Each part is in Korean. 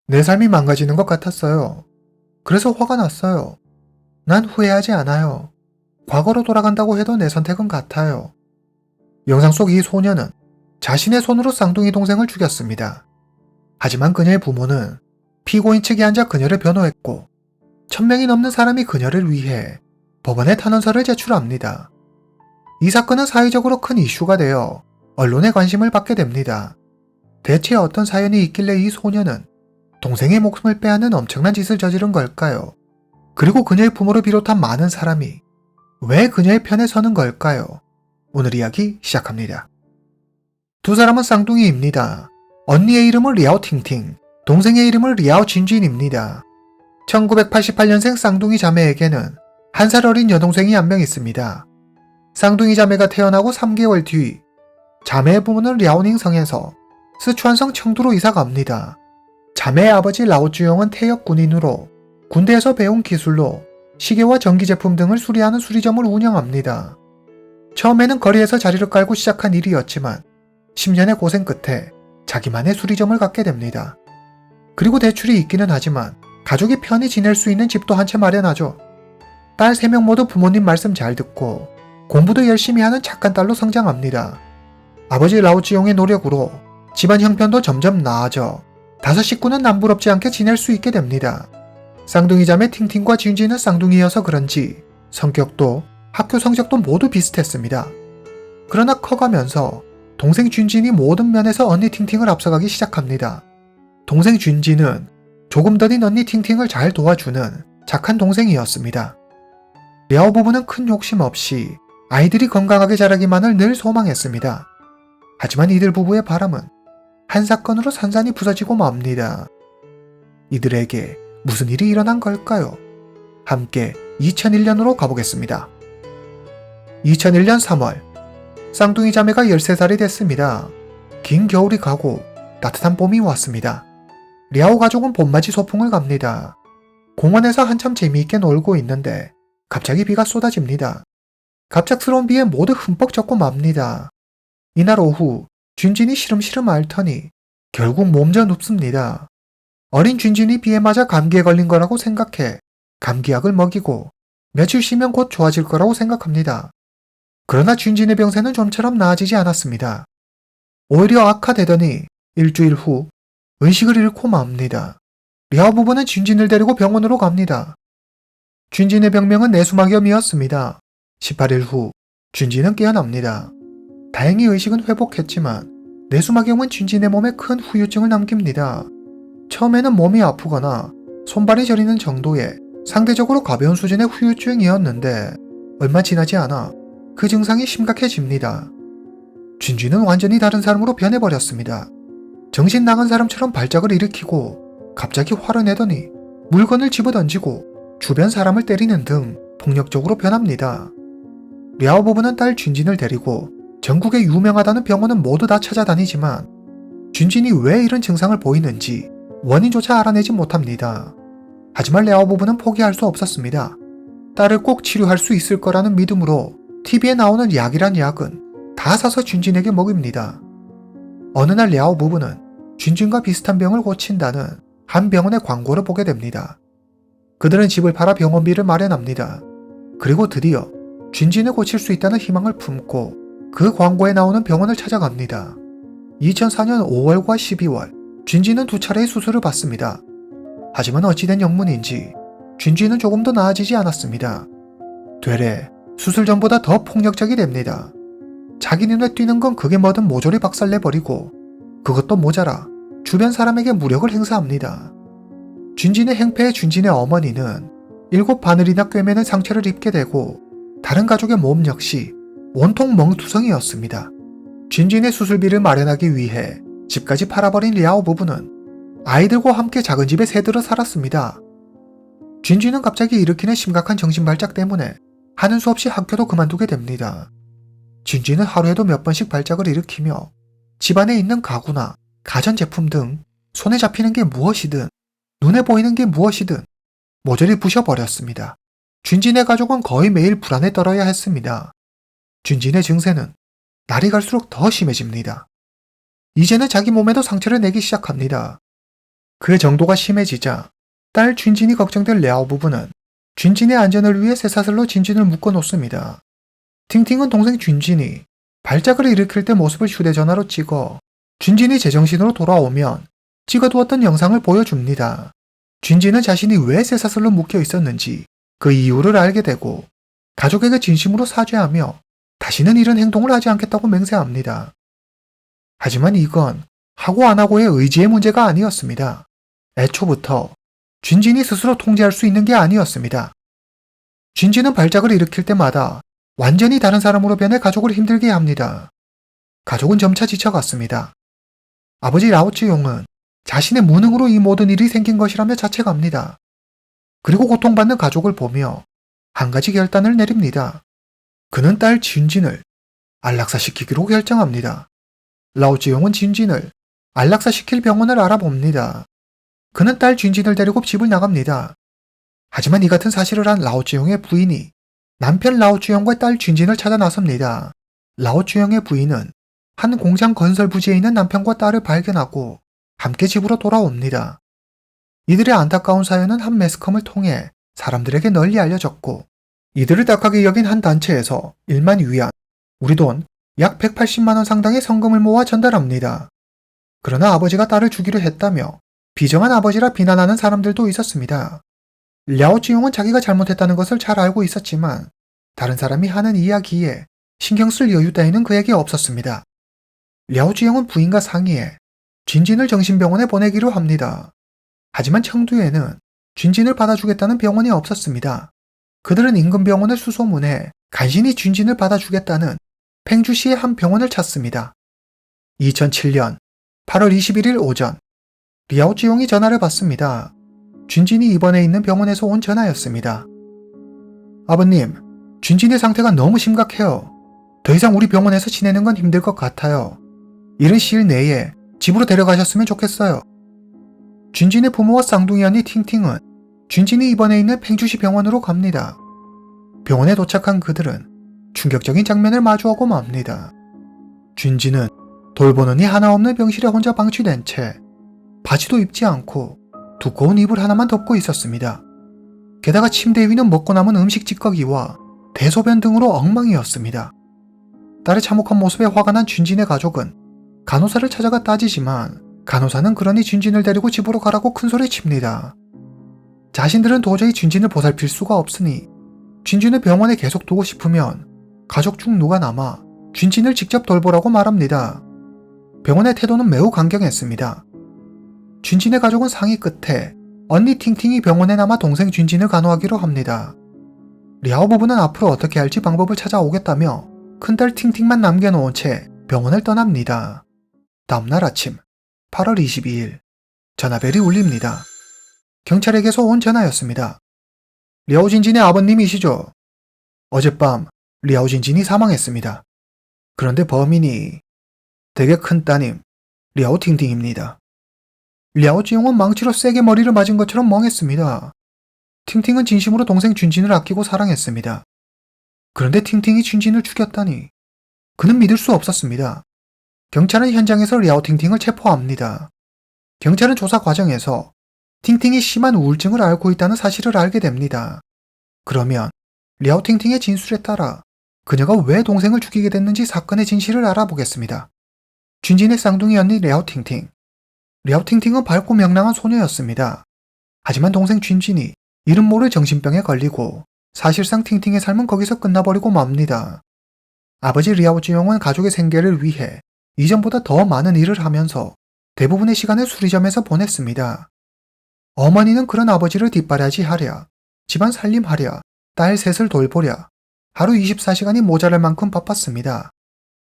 내 삶이 망가지는 것 같았어요. 그래서 화가 났어요. 난 후회하지 않아요. 과거로 돌아간다고 해도 내 선택은 같아요. 영상 속 이 소녀는 자신의 손으로 쌍둥이 동생을 죽였습니다. 하지만 그녀의 부모는 피고인 측에 앉아 그녀를 변호했고 1000명이 넘는 사람이 그녀를 위해 법원에 탄원서를 제출합니다. 이 사건은 사회적으로 큰 이슈가 되어 언론의 관심을 받게 됩니다. 대체 어떤 사연이 있길래 이 소녀는 동생의 목숨을 빼앗는 엄청난 짓을 저지른 걸까요? 그리고 그녀의 부모를 비롯한 많은 사람이 왜 그녀의 편에 서는 걸까요? 오늘 이야기 시작합니다. 두 사람은 쌍둥이입니다. 언니의 이름은 리아오팅팅, 동생의 이름은 리아오진진입니다. 1988년생 쌍둥이 자매에게는 한 살 어린 여동생이 한 명 있습니다. 쌍둥이 자매가 태어나고 3개월 뒤 자매의 부모는 랴오닝성에서 스촨성 청두로 이사 갑니다. 자매의 아버지 라오주용은 퇴역 군인으로 군대에서 배운 기술로 시계와 전기 제품 등을 수리하는 수리점을 운영합니다. 처음에는 거리에서 자리를 깔고 시작한 일이었지만 10년의 고생 끝에 자기만의 수리점을 갖게 됩니다. 그리고 대출이 있기는 하지만 가족이 편히 지낼 수 있는 집도 한 채 마련하죠. 딸 3명 모두 부모님 말씀 잘 듣고 공부도 열심히 하는 착한 딸로 성장합니다. 아버지 라오지용의 노력으로 집안 형편도 점점 나아져 5 식구는 남부럽지 않게 지낼 수 있게 됩니다. 쌍둥이 자매 팅팅과 진진은 쌍둥이여서 그런지 성격도 학교 성적도 모두 비슷했습니다. 그러나 커가면서 동생 준진이 모든 면에서 언니 팅팅을 앞서가기 시작합니다. 동생 준진은 조금 더딘 언니 팅팅을 잘 도와주는 착한 동생이었습니다. 랴오 부부는 큰 욕심 없이 아이들이 건강하게 자라기만을 늘 소망했습니다. 하지만 이들 부부의 바람은 한 사건으로 산산이 부서지고 맙니다. 이들에게 무슨 일이 일어난 걸까요? 함께 2001년으로 가보겠습니다. 2001년 3월, 쌍둥이 자매가 13살이 됐습니다. 긴 겨울이 가고 따뜻한 봄이 왔습니다. 랴오 가족은 봄맞이 소풍을 갑니다. 공원에서 한참 재미있게 놀고 있는데 갑자기 비가 쏟아집니다. 갑작스러운 비에 모두 흠뻑 젖고 맙니다. 이날 오후 준진이 시름시름 앓더니 결국 몸져 눕습니다. 어린 준진이 비에 맞아 감기에 걸린 거라고 생각해 감기약을 먹이고 며칠 쉬면 곧 좋아질 거라고 생각합니다. 그러나 준진의 병세는 좀처럼 나아지지 않았습니다. 오히려 악화되더니 일주일 후 의식을 잃고 맙니다. 랴오 부부는 준진을 데리고 병원으로 갑니다. 준진의 병명은 뇌수막염이었습니다. 18일 후 준진은 깨어납니다. 다행히 의식은 회복했지만 뇌수막염은 준진의 몸에 큰 후유증을 남깁니다. 처음에는 몸이 아프거나 손발이 저리는 정도의 상대적으로 가벼운 수준의 후유증이었는데 얼마 지나지 않아 그 증상이 심각해집니다. 준진은 완전히 다른 사람으로 변해버렸습니다. 정신 나간 사람처럼 발작을 일으키고 갑자기 화를 내더니 물건을 집어던지고 주변 사람을 때리는 등 폭력적으로 변합니다. 랴오 부부는 딸 준진을 데리고 전국에 유명하다는 병원은 모두 다 찾아다니지만 준진이 왜 이런 증상을 보이는지 원인조차 알아내지 못합니다. 하지만 랴오 부부는 포기할 수 없었습니다. 딸을 꼭 치료할 수 있을 거라는 믿음으로 TV에 나오는 약이란 약은 다 사서 준진에게 먹입니다. 어느 날 랴오 부부는 준진과 비슷한 병을 고친다는 한 병원의 광고를 보게 됩니다. 그들은 집을 팔아 병원비를 마련합니다. 그리고 드디어 준진을 고칠 수 있다는 희망을 품고 그 광고에 나오는 병원을 찾아갑니다. 2004년 5월과 12월, 준진은 2차례의 수술을 받습니다. 하지만 어찌된 영문인지 준진은 조금 더 나아지지 않았습니다. 되레 수술 전보다 더 폭력적이 됩니다. 자기 눈에 띄는 건 그게 뭐든 모조리 박살내버리고 그것도 모자라 주변 사람에게 무력을 행사합니다. 준진의 행패에 준진의 어머니는 7 바늘이나 꿰매는 상처를 입게 되고 다른 가족의 몸 역시 온통 멍투성이었습니다. 준진의 수술비를 마련하기 위해 집까지 팔아버린 랴오 부부는 아이들과 함께 작은 집에 새들어 살았습니다. 준진은 갑자기 일으키는 심각한 정신발작 때문에 하는 수 없이 학교도 그만두게 됩니다. 준진은 하루에도 몇 번씩 발작을 일으키며 집안에 있는 가구나 가전제품 등 손에 잡히는 게 무엇이든 눈에 보이는 게 무엇이든 모조리 부셔버렸습니다. 준진의 가족은 거의 매일 불안에 떨어야 했습니다. 준진의 증세는 날이 갈수록 더 심해집니다. 이제는 자기 몸에도 상처를 내기 시작합니다. 그 정도가 심해지자 딸 쥔진이 걱정될 랴오 부부는 쥔진의 안전을 위해 쇠사슬로 진진을 묶어 놓습니다. 팅팅은 동생 쥔진이 발작을 일으킬 때 모습을 휴대전화로 찍어 쥔진이 제정신으로 돌아오면 찍어두었던 영상을 보여줍니다. 쥔진은 자신이 왜 쇠사슬로 묶여 있었는지 그 이유를 알게 되고 가족에게 진심으로 사죄하며 다시는 이런 행동을 하지 않겠다고 맹세합니다. 하지만 이건 하고 안 하고의 의지의 문제가 아니었습니다. 애초부터 쥔진이 스스로 통제할 수 있는 게 아니었습니다. 쥔진은 발작을 일으킬 때마다 완전히 다른 사람으로 변해 가족을 힘들게 합니다. 가족은 점차 지쳐갔습니다. 아버지 라오쯔용은 자신의 무능으로 이 모든 일이 생긴 것이라며 자책합니다. 그리고 고통받는 가족을 보며 한 가지 결단을 내립니다. 그는 딸 쥔진을 안락사시키기로 결정합니다. 라오쯔용은 쥔진을 안락사시킬 병원을 알아봅니다. 그는 딸 쥔진을 데리고 집을 나갑니다. 하지만 이 같은 사실을 한 라오쯔용의 부인이 남편 라오쯔용과 딸 쥔진을 찾아 나섭니다. 라오쯔용의 부인은 한 공장 건설 부지에 있는 남편과 딸을 발견하고 함께 집으로 돌아옵니다. 이들의 안타까운 사연은 한 매스컴을 통해 사람들에게 널리 알려졌고 이들을 딱하게 여긴 한 단체에서 1만 위안, 우리 돈 약 180만 원 상당의 성금을 모아 전달합니다. 그러나 아버지가 딸을 주기로 했다며 비정한 아버지라 비난하는 사람들도 있었습니다. 랴오쯔용은 자기가 잘못했다는 것을 잘 알고 있었지만 다른 사람이 하는 이야기에 신경 쓸 여유 따위는 그에게 없었습니다. 랴오쯔용은 부인과 상의해 쥔진을 정신병원에 보내기로 합니다. 하지만 청두에는 쥔진을 받아주겠다는 병원이 없었습니다. 그들은 인근 병원을 수소문해 간신히 쥔진을 받아주겠다는 팽주시의 한 병원을 찾습니다. 2007년 8월 21일 오전 랴오쯔용이 전화를 받습니다. 쥔진이 입원해 있는 병원에서 온 전화였습니다. 아버님, 쥔진의 상태가 너무 심각해요. 더 이상 우리 병원에서 지내는 건 힘들 것 같아요. 이른 시일 내에 집으로 데려가셨으면 좋겠어요. 쥔진의 부모와 쌍둥이 언니 팅팅은 쥔진이 입원해 있는 팽주시 병원으로 갑니다. 병원에 도착한 그들은 충격적인 장면을 마주하고 맙니다. 쥔진은 돌보는 이 하나 없는 병실에 혼자 방치된 채 바지도 입지 않고 두꺼운 이불 하나만 덮고 있었습니다. 게다가 침대 위는 먹고 남은 음식 찌꺼기와 대소변 등으로 엉망이었습니다. 딸의 참혹한 모습에 화가 난 쥔진의 가족은 간호사를 찾아가 따지지만 간호사는 그러니 쥔진을 데리고 집으로 가라고 큰소리칩니다. 자신들은 도저히 쥔진을 보살필 수가 없으니 쥔진을 병원에 계속 두고 싶으면 가족 중 누가 남아 쥔진을 직접 돌보라고 말합니다. 병원의 태도는 매우 강경했습니다. 쥔진의 가족은 상의 끝에 언니 팅팅이 병원에 남아 동생 쥔진을 간호하기로 합니다. 랴오 부부는 앞으로 어떻게 할지 방법을 찾아오겠다며 큰딸 팅팅만 남겨놓은 채 병원을 떠납니다. 다음날 아침 8월 22일 전화벨이 울립니다. 경찰에게서 온 전화였습니다. 랴오진진의 아버님이시죠? 어젯밤 랴오진진이 사망했습니다. 그런데 범인이 되게 큰 따님 랴오팅팅입니다. 랴오지용은 망치로 세게 머리를 맞은 것처럼 멍했습니다. 팅팅은 진심으로 동생 쥔진을 아끼고 사랑했습니다. 그런데 팅팅이 쥔진을 죽였다니 그는 믿을 수 없었습니다. 경찰은 현장에서 랴오팅팅을 체포합니다. 경찰은 조사 과정에서 팅팅이 심한 우울증을 앓고 있다는 사실을 알게 됩니다. 그러면 랴오팅팅의 진술에 따라 그녀가 왜 동생을 죽이게 됐는지 사건의 진실을 알아보겠습니다. 쥔진의 쌍둥이 언니 랴오팅팅. 랴오팅팅은 밝고 명랑한 소녀였습니다. 하지만 동생 쥔진이 이름 모를 정신병에 걸리고 사실상 팅팅의 삶은 거기서 끝나버리고 맙니다. 아버지 랴오지용은 가족의 생계를 위해 이전보다 더 많은 일을 하면서 대부분의 시간을 수리점에서 보냈습니다. 어머니는 그런 아버지를 뒷바라지하랴, 집안 살림하랴, 딸 셋을 돌보랴, 하루 24시간이 모자랄 만큼 바빴습니다.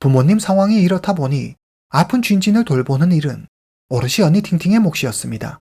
부모님 상황이 이렇다 보니 아픈 쥔진을 돌보는 일은 오롯이 언니 팅팅의 몫이었습니다.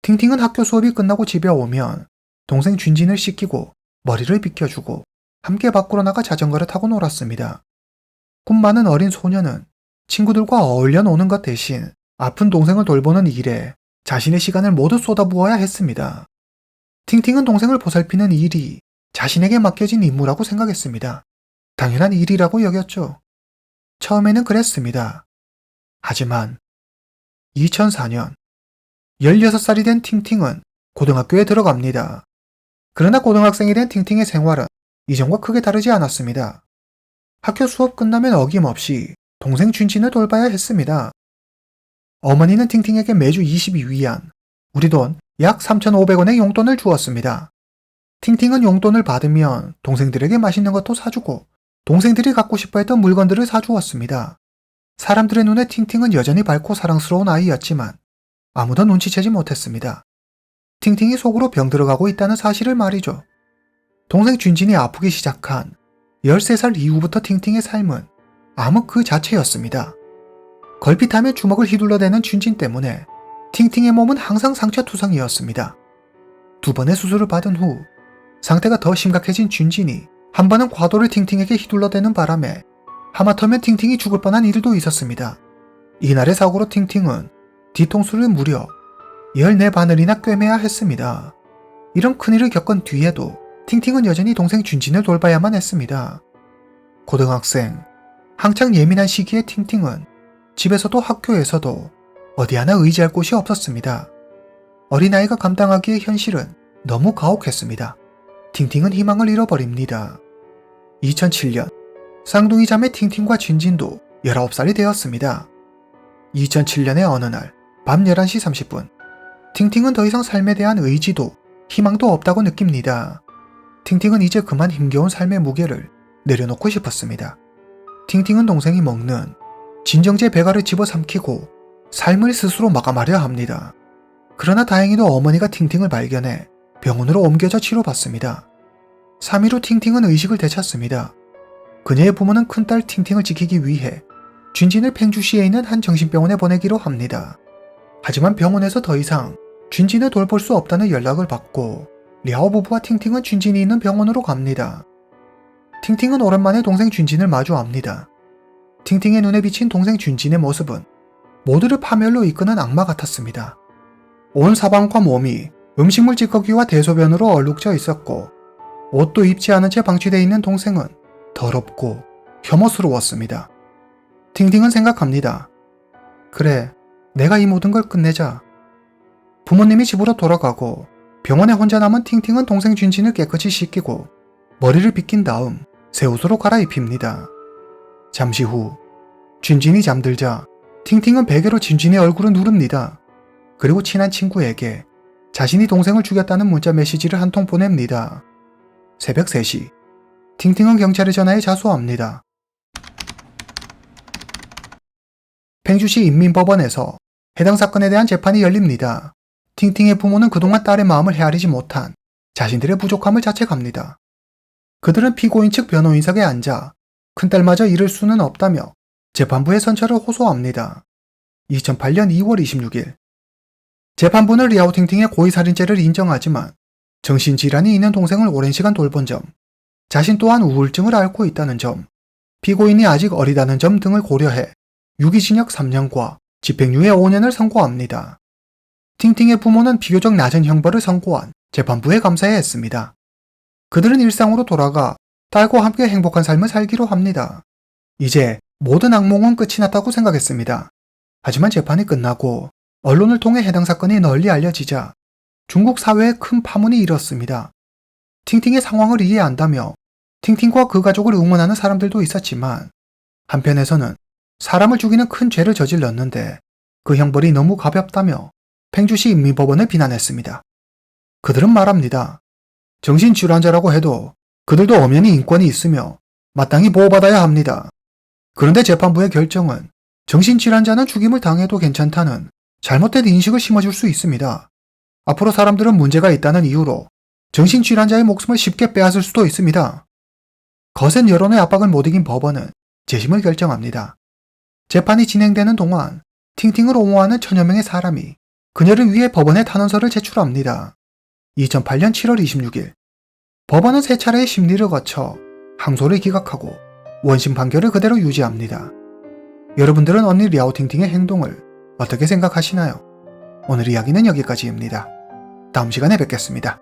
팅팅은 학교 수업이 끝나고 집에 오면 동생 쥔진을 씻기고 머리를 빗겨주고 함께 밖으로 나가 자전거를 타고 놀았습니다. 꿈 많은 어린 소녀는 친구들과 어울려 노는 것 대신 아픈 동생을 돌보는 일에 자신의 시간을 모두 쏟아부어야 했습니다. 팅팅은 동생을 보살피는 일이 자신에게 맡겨진 임무라고 생각했습니다. 당연한 일이라고 여겼죠. 처음에는 그랬습니다. 하지만 2004년 16살이 된 팅팅은 고등학교에 들어갑니다. 그러나 고등학생이 된 팅팅의 생활은 이전과 크게 다르지 않았습니다. 학교 수업 끝나면 어김없이 동생 준진을 돌봐야 했습니다. 어머니는 팅팅에게 매주 22위안, 우리 돈 약 3,500원의 용돈을 주었습니다. 팅팅은 용돈을 받으면 동생들에게 맛있는 것도 사주고 동생들이 갖고 싶어했던 물건들을 사주었습니다. 사람들의 눈에 팅팅은 여전히 밝고 사랑스러운 아이였지만 아무도 눈치채지 못했습니다. 팅팅이 속으로 병들어가고 있다는 사실을 말이죠. 동생 준진이 아프기 시작한 13살 이후부터 팅팅의 삶은 암흑 그 자체였습니다. 걸핏하면 주먹을 휘둘러대는 준진 때문에 팅팅의 몸은 항상 상처투성이었습니다. 2번의 수술을 받은 후 상태가 더 심각해진 준진이 한 번은 과도를 팅팅에게 휘둘러대는 바람에 하마터면 팅팅이 죽을 뻔한 일도 있었습니다. 이날의 사고로 팅팅은 뒤통수를 무려 14바늘이나 꿰매야 했습니다. 이런 큰일을 겪은 뒤에도 팅팅은 여전히 동생 준진을 돌봐야만 했습니다. 고등학생, 한창 예민한 시기의 팅팅은 집에서도 학교에서도 어디 하나 의지할 곳이 없었습니다. 어린아이가 감당하기에 현실은 너무 가혹했습니다. 팅팅은 희망을 잃어버립니다. 2007년 쌍둥이 자매 팅팅과 준진도 19살이 되었습니다. 2007년의 어느 날 밤 11시 30분 팅팅은 더 이상 삶에 대한 의지도 희망도 없다고 느낍니다. 팅팅은 이제 그만 힘겨운 삶의 무게를 내려놓고 싶었습니다. 팅팅은 동생이 먹는 진정제 배가를 집어삼키고 삶을 스스로 마감하려 합니다. 그러나 다행히도 어머니가 팅팅을 발견해 병원으로 옮겨져 치료받습니다. 3일 후 팅팅은 의식을 되찾습니다. 그녀의 부모는 큰딸 팅팅을 지키기 위해 준진을 팽주시에 있는 한 정신병원에 보내기로 합니다. 하지만 병원에서 더 이상 준진을 돌볼 수 없다는 연락을 받고 랴오 부부와 팅팅은 준진이 있는 병원으로 갑니다. 팅팅은 오랜만에 동생 준진을 마주합니다. 팅팅의 눈에 비친 동생 준진의 모습은 모두를 파멸로 이끄는 악마 같았습니다. 온 사방과 몸이 음식물 찌꺼기와 대소변으로 얼룩져 있었고 옷도 입지 않은 채 방치되어 있는 동생은 더럽고 혐오스러웠습니다. 팅팅은 생각합니다. 그래, 내가 이 모든 걸 끝내자. 부모님이 집으로 돌아가고 병원에 혼자 남은 팅팅은 동생 준진을 깨끗이 씻기고 머리를 빗긴 다음 새 옷으로 갈아입힙니다. 잠시 후 준진이 잠들자 팅팅은 베개로 준진의 얼굴을 누릅니다. 그리고 친한 친구에게 자신이 동생을 죽였다는 문자 메시지를 한 통 보냅니다. 새벽 3시 팅팅은 경찰에 전화해 자수합니다. 팽주시 인민법원에서 해당 사건에 대한 재판이 열립니다. 팅팅의 부모는 그동안 딸의 마음을 헤아리지 못한 자신들의 부족함을 자책합니다. 그들은 피고인 측 변호인석에 앉아 큰딸마저 잃을 수는 없다며 재판부의 선처를 호소합니다. 2008년 2월 26일 재판부는 리아오 팅팅의 고의살인죄를 인정하지만 정신질환이 있는 동생을 오랜 시간 돌본 점, 자신 또한 우울증을 앓고 있다는 점, 피고인이 아직 어리다는 점 등을 고려해 유기징역 3년과 집행유예 5년을 선고합니다. 팅팅의 부모는 비교적 낮은 형벌을 선고한 재판부에 감사해 했습니다. 그들은 일상으로 돌아가 딸과 함께 행복한 삶을 살기로 합니다. 이제 모든 악몽은 끝이 났다고 생각했습니다. 하지만 재판이 끝나고 언론을 통해 해당 사건이 널리 알려지자 중국 사회에 큰 파문이 일었습니다. 팅팅의 상황을 이해한다며 팅팅과 그 가족을 응원하는 사람들도 있었지만 한편에서는 사람을 죽이는 큰 죄를 저질렀는데 그 형벌이 너무 가볍다며 팽주시 인민법원을 비난했습니다. 그들은 말합니다. 정신질환자라고 해도 그들도 엄연히 인권이 있으며 마땅히 보호받아야 합니다. 그런데 재판부의 결정은 정신질환자는 죽임을 당해도 괜찮다는 잘못된 인식을 심어줄 수 있습니다. 앞으로 사람들은 문제가 있다는 이유로 정신질환자의 목숨을 쉽게 빼앗을 수도 있습니다. 거센 여론의 압박을 못 이긴 법원은 재심을 결정합니다. 재판이 진행되는 동안 팅팅을 옹호하는 천여 명의 사람이 그녀를 위해 법원에 탄원서를 제출합니다. 2008년 7월 26일 법원은 세 차례의 심리를 거쳐 항소를 기각하고 원심 판결을 그대로 유지합니다. 여러분들은 언니 리아오 팅팅의 행동을 어떻게 생각하시나요? 오늘 이야기는 여기까지입니다. 다음 시간에 뵙겠습니다.